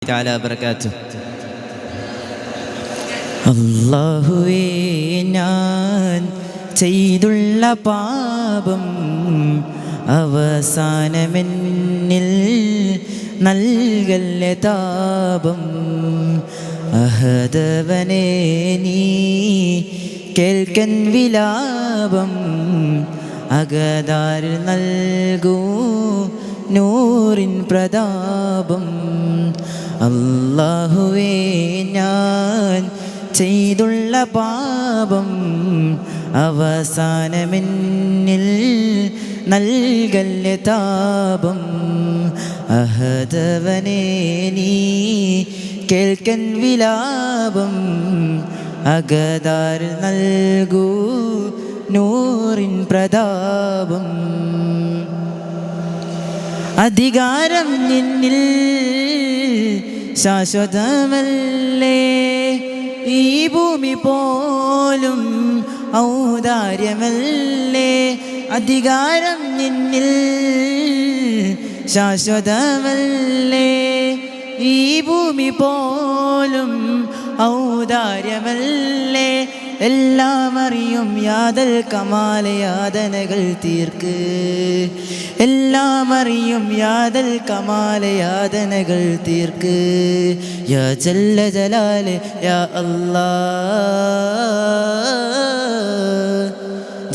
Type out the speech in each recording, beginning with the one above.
تعالى وبركاته. അല്ലാഹുവേ ഞാൻ ചെയ്തുള്ള പാപം അവസാനമെന്നിൽ നൽകല്ല താപം. അഹദവനേ നീ കേൾക്കൻ വിലാപം അകതാരിൽ നൽകൂ നൂറിൻ പ്രതാപം. അല്ലാഹുവേ ഞാൻ ചെയ്തുള്ള പാപം അവസാനമെന്നിൽ നൽകല്ല താപം. അഹദവനേ നീ കേൾക്കൻ വിലാപം അകതാരിൽ നൽകൂ നൂറിൻ പ്രതാപം. അധികാരം നിന്നിൽ ശാശ്വതമല്ലേ, ഈ ഭൂമി പോലും ഔദാര്യമല്ലേ. അധികാരം നിന്നിൽ ശാശ്വതമല്ലേ, ഈ ഭൂമി പോലും ഔദാര്യമല്ലേ. എല്ലാം അറിയും യാദൽ കമാല യാതനകൾ തീർക്ക്, എല്ലാം അറിയും യാദൽ കമാല യാതനകൾ തീർക്ക്. യാ ജല്ല ജലാലെ യാ അല്ലാഹ്,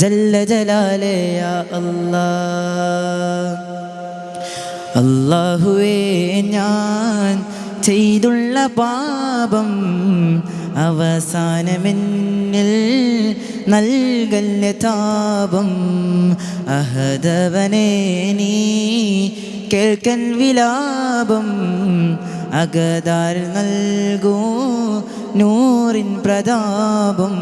ജല്ല ജലാലെ യാ അല്ലാഹ്. അല്ലാഹുവേ ഞാൻ ചെയ്തുള്ള പാപം അവസാനമെന്നിൽ നൽകല്ല താപം. അഹദവനേ നീ കേൾക്കൻ വിലാപം അകതാരിൽ നൽകൂ നൂറിൻ പ്രതാപം.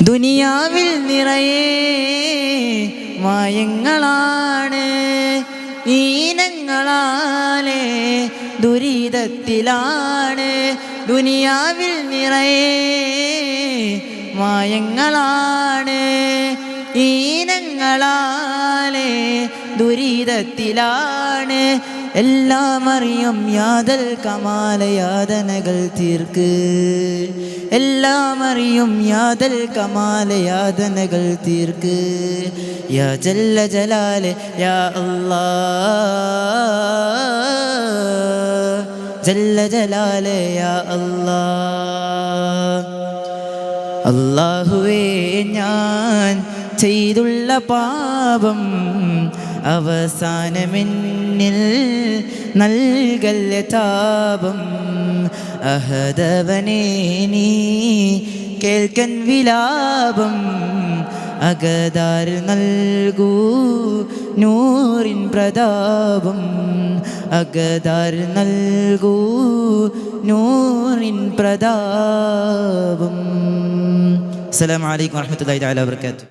ദുനിയാവിൽ നിറയെ മായങ്ങളാണ്, ഈനങ്ങളാലെ ദുരിതത്തിലാണ്. ദുനിയാവിൽ നിറയെ മായങ്ങളാണ്, ഈനങ്ങളാലെ ദുരിതത്തിലാണ്. എല്ലാം അറിയും യാദൽ കമാല യാതനകൾ തീർക്ക്, എല്ലാം അറിയും യാദൽ കമാല യാതനകൾ തീർക്ക്. യാ ജല്ല ജലാലെ യാ അല്ലാഹ്, ജല്ല ജലാലെ യാ അല്ലാഹ്. അല്ലാഹുവേ ഞാൻ ചെയ്തുള്ള പാപം അവസാനമെന്നിൽ നൽകല്ല താപം. അഹദവനേ നീ കേൾക്കൻ വിലാപം അകതാരിൽ നൽകൂ നൂറിൻ പ്രതാപം. അകതാരിൽ നൽകൂ നൂറിൻ പ്രതാപം. അസ്സലാമു അലൈക്കും വറഹ്മത്തുള്ളാഹി തആല വബറകാതുഹു.